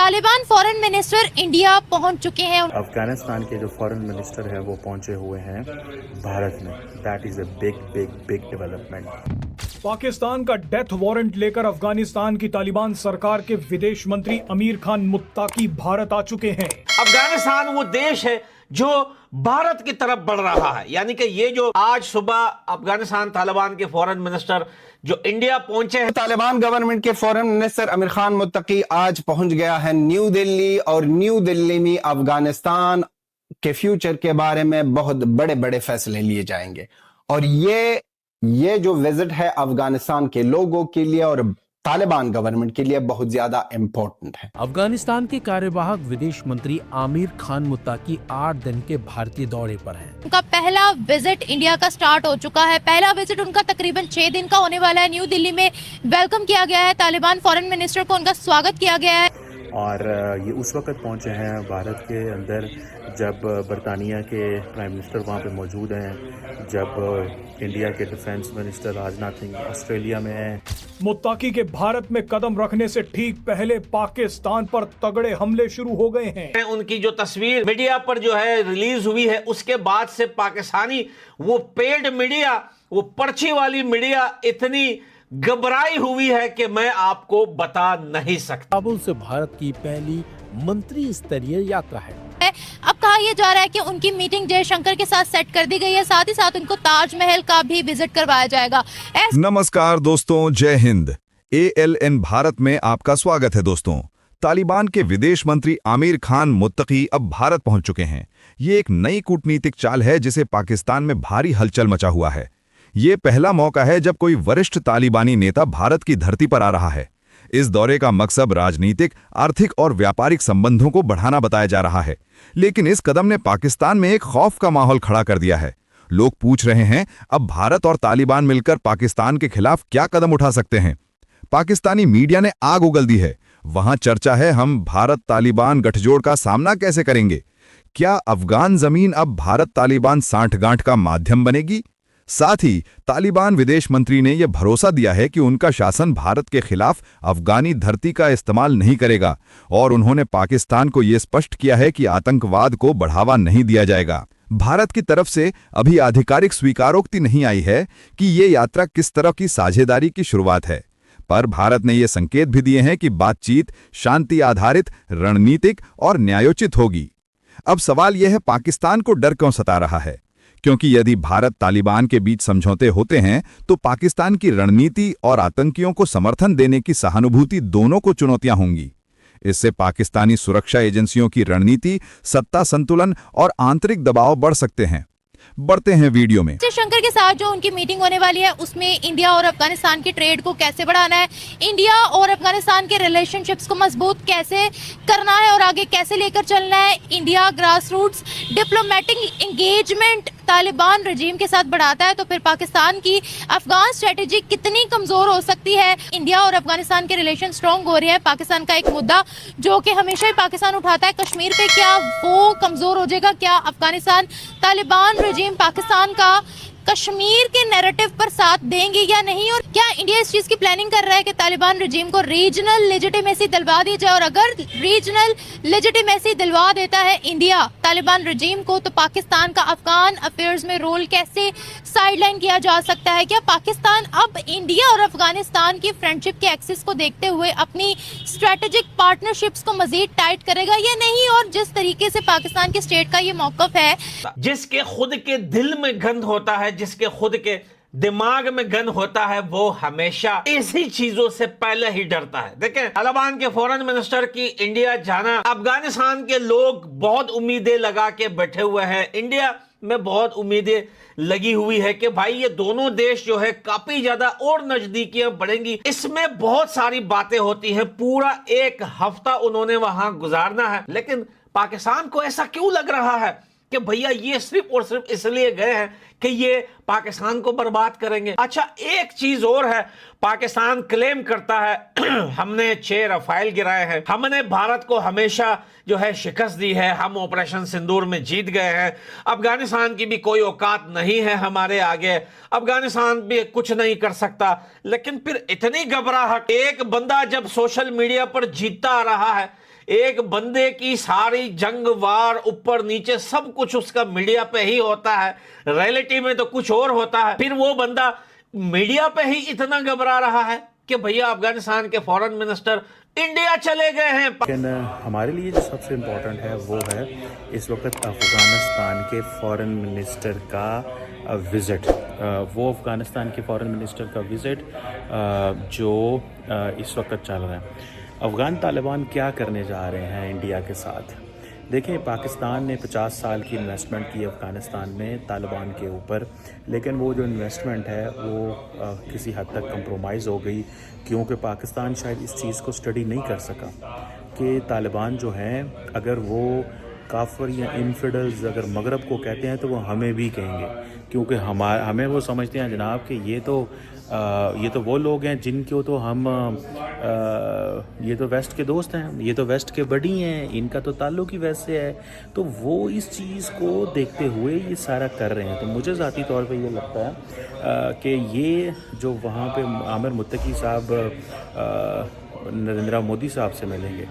Taliban foreign minister India पहुंच चुके हैं। अफगानिस्तान के जो फॉरेन मिनिस्टर है वो पहुंचे हुए हैं भारत में। That is a big big big development. Pakistan का डेथ वारंट लेकर अफगानिस्तान की तालिबान सरकार के विदेश मंत्री अमीर खान मुत्ताकी भारत आ चुके हैं। अफगानिस्तान वो देश है जो भारत की तरफ बढ़ रहा है, यानी कि ये जो आज सुबह अफगानिस्तान तालिबान के फॉरेन मिनिस्टर जो इंडिया पहुंचे हैं, तालिबान गवर्नमेंट के फॉरेन मिनिस्टर अमीर खान मुत्तकी आज पहुंच गया है न्यू दिल्ली, और न्यू दिल्ली में अफगानिस्तान के फ्यूचर के बारे में बहुत बड़े बड़े फैसले लिए जाएंगे। और ये जो विजिट है अफगानिस्तान के लोगों के लिए और तालिबान गवर्नमेंट के लिए बहुत ज्यादा इंपॉर्टेंट है। अफगानिस्तान के कार्यवाहक विदेश मंत्री आमिर खान मुत्ताकी 8 दिन के भारतीय दौरे पर हैं। उनका पहला विजिट इंडिया का स्टार्ट हो चुका है। पहला विजिट उनका तकरीबन 6 दिन का होने वाला है। न्यू दिल्ली में वेलकम किया गया है, तालिबान फॉरेन मिनिस्टर को उनका स्वागत किया गया है। और ये उस वक्त पहुंचे हैं भारत के अंदर जब बरतानिया के प्राइम मिनिस्टर वहाँ पे मौजूद हैं, जब इंडिया के defence minister Rajnath Singh Australia में हैं। मुत्ताकी के भारत में कदम रखने से ठीक पहले पाकिस्तान पर तगड़े हमले शुरू हो गए हैं। उनकी जो तस्वीर मीडिया पर जो है रिलीज हुई है, उसके बाद से पाकिस्तानी वो पेड मीडिया, वो पर्ची वाली मीडिया इतनी घबराई हुई है कि मैं आपको बता नहीं सकता। काबुल से भारत की पहली मंत्री स्तरीय यात्रा है। अब कहा यह जा रहा है कि उनकी मीटिंग जयशंकर के साथ सेट कर दी गई है, साथ ही साथ उनको ताजमहल का भी विजिट करवाया जाएगा। नमस्कार दोस्तों, जय हिंद। ALN भारत में आपका स्वागत है। दोस्तों, तालिबान के विदेश मंत्री आमिर खान मुत्तकी अब भारत पहुंच चुके हैं। ये एक नई कूटनीतिक चाल है जिसे पाकिस्तान में भारी हलचल मचा हुआ है। ये पहला मौका है जब कोई वरिष्ठ तालिबानी नेता भारत की धरती पर आ रहा है। इस दौरे का मकसद राजनीतिक, आर्थिक और व्यापारिक संबंधों को बढ़ाना बताया जा रहा है। लेकिन इस कदम ने पाकिस्तान में एक खौफ का माहौल खड़ा कर दिया है। लोग पूछ रहे हैं, अब भारत और तालिबान मिलकर पाकिस्तान के खिलाफ क्या कदम उठा सकते हैं? पाकिस्तानी मीडिया ने आग उगल दी है। वहां चर्चा है, हम भारत तालिबान गठजोड़ का सामना कैसे करेंगे? क्या अफगान जमीन अब भारत तालिबान सांठगांठ का माध्यम बनेगी? साथ ही तालिबान विदेश मंत्री ने यह भरोसा दिया है कि उनका शासन भारत के खिलाफ अफगानी धरती का इस्तेमाल नहीं करेगा, और उन्होंने पाकिस्तान को यह स्पष्ट किया है कि आतंकवाद को बढ़ावा नहीं दिया जाएगा। भारत की तरफ से अभी आधिकारिक स्वीकारोक्ति नहीं आई है कि ये यात्रा किस तरह की साझेदारी की शुरुआत है, पर भारत ने ये संकेत भी दिए हैं कि बातचीत शांति आधारित, रणनीतिक और न्यायोचित होगी। अब सवाल यह है, पाकिस्तान को डर क्यों सता रहा है? क्योंकि यदि भारत तालिबान के बीच समझौते होते हैं तो पाकिस्तान की रणनीति और आतंकियों को समर्थन देने की सहानुभूति दोनों को चुनौतियां होंगी। इससे पाकिस्तानी सुरक्षा एजेंसियों की रणनीति, सत्ता संतुलन और आंतरिक दबाव बढ़ सकते हैं। बढ़ते हैं वीडियो में। जयशंकर के साथ जो उनकी मीटिंग होने वाली है उसमें इंडिया और अफगानिस्तान की ट्रेड को कैसे बढ़ाना है, इंडिया और अफगानिस्तान के रिलेशनशिप्स को मजबूत कैसे करना है और आगे कैसे लेकर चलना है। India grass roots diplomatic engagement Taliban regime के साथ बढ़ाता है तो फिर पाकिस्तान की अफगान स्ट्रेटेजी कितनी कमजोर हो सकती है। इंडिया और अफगानिस्तान के रिलेशन स्ट्रॉन्ग हो रहे हैं। पाकिस्तान का एक मुद्दा जो कि हमेशा ही पाकिस्तान उठाता है, कश्मीर पे, क्या वो कमजोर हो जाएगा? क्या अफगानिस्तान तालिबान रजीम पाकिस्तान का कश्मीर के नैरेटिव पर साथ देंगे या नहीं? और क्या इंडिया इस चीज की प्लानिंग कर रहा है कि तालिबान रजीम को रीजनल लेजिटिमेसी दिलवा दी जाए? और अगर रीजनल लेजिटिमेसी दिलवा देता है इंडिया तालिबान रजीम को, तो पाकिस्तान का अफगान अफेयर्स में रोल कैसे साइडलाइन किया जा सकता है? क्या पाकिस्तान अब इंडिया और अफगानिस्तान की फ्रेंडशिप के एक्सिस को देखते हुए अपनी स्ट्रेटेजिक पार्टनरशिप्स को मजीद टाइट करेगा या नहीं? और जिस तरीके से पाकिस्तान के स्टेट का ये मौकफ है, जिसके खुद के दिल में गंद होता है, जिसके खुद के दिमाग में गन होता है, वो हमेशा इसी चीजों से पहले ही डरता है। देखें, तालिबान के फॉरेन मिनिस्टर की इंडिया जाना, अफगानिस्तान के लोग बहुत उम्मीदें लगा के बैठे हुए हैं। इंडिया में बहुत उम्मीदें लगी हुई है कि भाई ये दोनों देश जो है काफी ज्यादा और नजदीकियां बढ़ेंगी। इसमें बहुत सारी बातें होती हैं। पूरा एक हफ्ता उन्होंने वहां गुजारना है, लेकिन पाकिस्तान को ऐसा क्यों लग रहा है कि भैया ये सिर्फ और सिर्फ इसलिए गए हैं कि ये पाकिस्तान को बर्बाद करेंगे? अच्छा, एक चीज और है, पाकिस्तान क्लेम करता है हमने 6 रफाइल गिराए हैं, हमने भारत को हमेशा जो है शिकस्त दी है, हम ऑपरेशन सिंदूर में जीत गए हैं, अफगानिस्तान की भी कोई औकात नहीं है हमारे आगे, अफगानिस्तान भी कुछ नहीं कर सकता। लेकिन फिर इतनी घबराहट, एक बंदा जब सोशल मीडिया पर जीतता आ रहा है, एक बंदे की सारी जंग वार ऊपर नीचे सब कुछ उसका मीडिया पे ही होता है, रियलिटी में तो कुछ और होता है। फिर वो बंदा मीडिया पे ही इतना घबरा रहा है कि भैया अफगानिस्तान के फॉरेन मिनिस्टर इंडिया चले गए हैं। लेकिन हमारे लिए जो सबसे इम्पोर्टेंट है वो है इस वक्त अफ़गानिस्तान के फ़ॉरेन मिनिस्टर का विज़िट। वो अफ़गानिस्तान के फ़ॉरेन मिनिस्टर का विज़िट जो इस वक्त चल रहा है। अफ़गान तालिबान क्या करने जा रहे हैं इंडिया के साथ? देखें, पाकिस्तान ने 50 साल की इन्वेस्टमेंट की अफ़गानिस्तान में तालिबान के ऊपर, लेकिन वो जो इन्वेस्टमेंट है वो किसी हद तक कंप्रोमाइज़ हो गई, क्योंकि पाकिस्तान शायद इस चीज़ को स्टडी नहीं कर सका कि तालिबान जो हैं अगर वो काफिर या इनफिडल्स अगर मगरब को कहते हैं तो वो हमें भी कहेंगे, क्योंकि हमें वो समझते हैं जनाब कि ये तो वो लोग हैं जिनको तो हम ये तो वेस्ट के दोस्त हैं, ये तो वेस्ट के बड़ी हैं, इनका तो ताल्लुक ही वेस्ट से है। तो वो इस चीज़ को देखते हुए ये सारा कर रहे हैं। तो मुझे ज़ाती तौर पे ये लगता है कि ये जो वहाँ पे आमिर मुत्तकी साहब नरेंद्र मोदी साहब से मिलेंगे,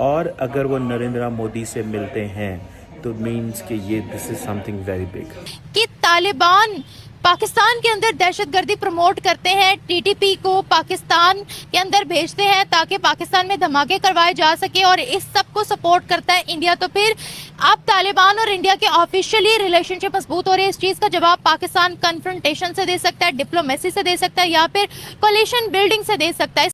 और अगर वो नरेंद्र मोदी से मिलते हैं तो मीन्स कि ये this is something very big. कि तालिबान पाकिस्तान के अंदर दहशतगर्दी प्रमोट करते हैं, टीटीपी को पाकिस्तान के अंदर भेजते हैं ताकि पाकिस्तान में धमाके करवाए जा सके, और इस सब को सपोर्ट करता है इंडिया। तो फिर अब तालिबान और इंडिया के ऑफिशियली रिलेशनशिप मजबूत हो रही है। इस चीज का जवाब पाकिस्तान कन्फ्रंटेशन से दे सकता है, डिप्लोमेसी से दे सकता है, या फिर कोलिशन बिल्डिंग से दे सकता है।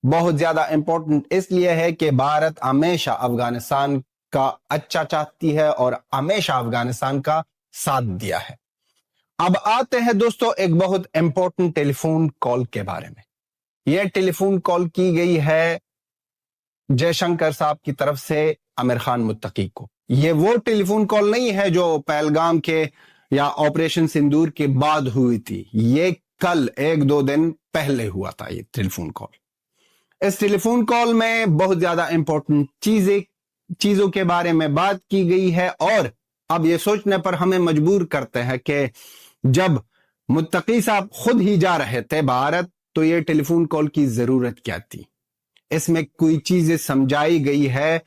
बहुत ज्यादा इंपॉर्टेंट इसलिए है कि भारत हमेशा अफगानिस्तान का अच्छा चाहती है और हमेशा अफगानिस्तान का साथ दिया है। अब आते हैं दोस्तों एक बहुत इंपॉर्टेंट टेलीफोन कॉल के बारे में। यह टेलीफोन कॉल की गई है जयशंकर साहब की तरफ से आमिर खान मुत्तकी को। यह वो टेलीफोन कॉल नहीं है जो पहलगाम के या ऑपरेशन सिंदूर के बाद हुई थी। ये कल 1-2 दिन पहले हुआ था ये टेलीफोन कॉल। इस टेलीफोन कॉल में बहुत ज्यादा इंपॉर्टेंट चीजों के बारे में बात की गई है, और अब ये सोचने पर हमें मजबूर करते हैं कि जब मुत्तकी साहब खुद ही जा रहे थे भारत तो ये टेलीफोन कॉल की जरूरत क्या थी। इसमें कोई चीजें समझाई गई है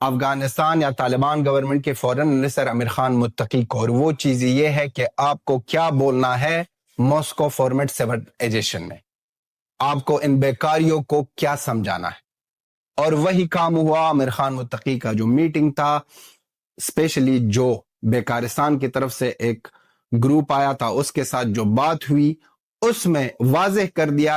अफगानिस्तान या तालिबान गवर्नमेंट के फॉरेन मिनिस्टर आमिर खान मुत्तकी को, और वो चीज ये है कि आपको क्या बोलना है मॉस्को फॉर्मेट सिविलाइजेशन में, आपको इन बेकारियों को क्या समझाना है। और वही काम हुआ। आमिर खान मुत्तकी का जो मीटिंग था, स्पेशली जो बेकारिस्तान की तरफ से एक ग्रुप आया था उसके साथ जो बात हुई, उसमें वाज़ेह कर दिया